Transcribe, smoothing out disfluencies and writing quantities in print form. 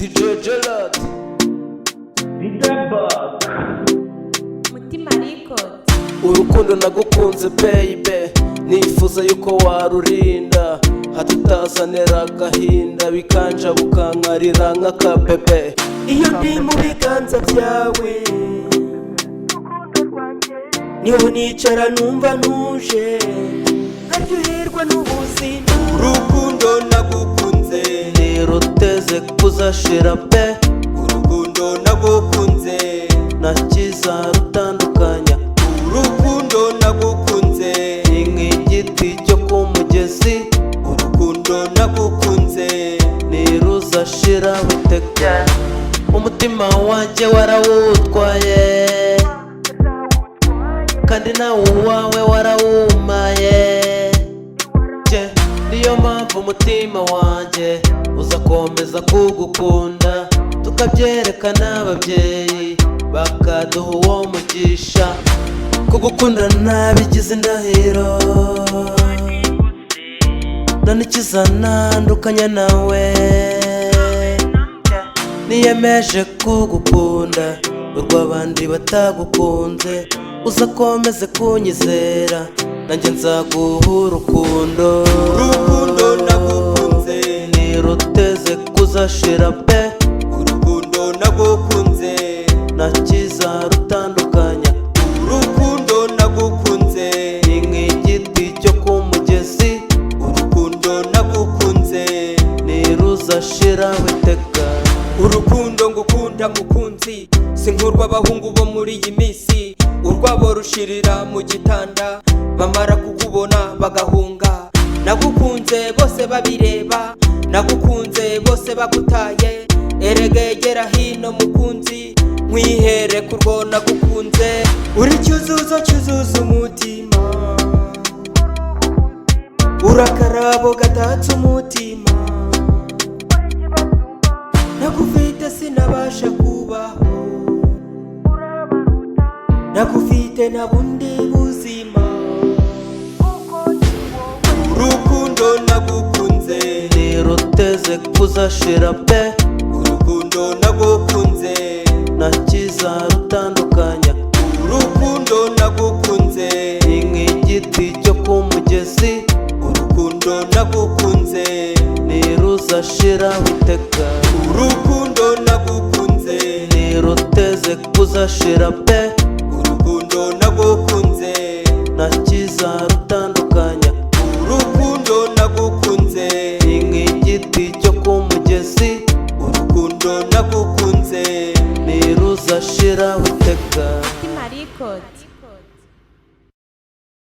DJ Gerard Mutima Record. urukundo nagukunze baby, nifuza yuko warurinda hatutazanira agahinda bikanja bukankarira nk'akabebe. Iyo ndi mu biganza byawe niho nicara numva ntuje nkaryoherwa n'ubuzima. Urukundo nagukunze ntiruteze kuzashira pe, urukundo nagukunze ntakiza rutandukanya. urukundo nagukunze ni nk'igiti cyo ku mugezi, urukundo nagukunze ntiruzashira buteka. Umutima wanjye warawutwaye kandi nawe uwawe warawumaye. Niyo mpamvu umutima wanjye uzakomeza kugukunda, tukabyerekana ababyeyi bakaduha uwo mugisha. Kugukunda nabigize indahiro, nta n'ikizantandukanya nawe. Niyemeje kugukunda urw'abandi batagukunze, uzakomeze kunyizera nanjye nzaguha urukundo. urukundo nagukunze ntiruteze kuzashira pe, urukundo nagukunze ntakiza rutandukanya. urukundo nagukunze ni nk'igiti cyo ku mugezi, urukundo nagukunze ntiruzashira iteka. urukundo ngukunda mukunzi si nk'urw'abahungu bo muri iyi minsi, urwabo rushirira mu gitanda bamara kukubona bagahunga. Nagukunze bose babireba, nagukunze bose bagutaye. Eregegera hino mukunzi nkwihere kurwo nagukunze. Uri cyuzuzo cyuzuza umutima, urakarabo gatatse umutima. Nakufite sinabasha kubaho, nakufite na bundi buzima. urukundo nagukunze ntiruteze kuzashira pe, urukundo nagukunze ntakiza rutandukanya. urukundo nagukunze ni nk'igiti cyo ku mugezi, urukundo nagukunze ntiruzashira iteka. urukundo nagukunze ntiruteze kuzashira pe, urukundo nagukunze ntakiza rutandukanya. urukundo nagukunze ni nk'igiti cyo ku mugezi, urukundo nagukunze ntiruzashira iteka. Mutima Record.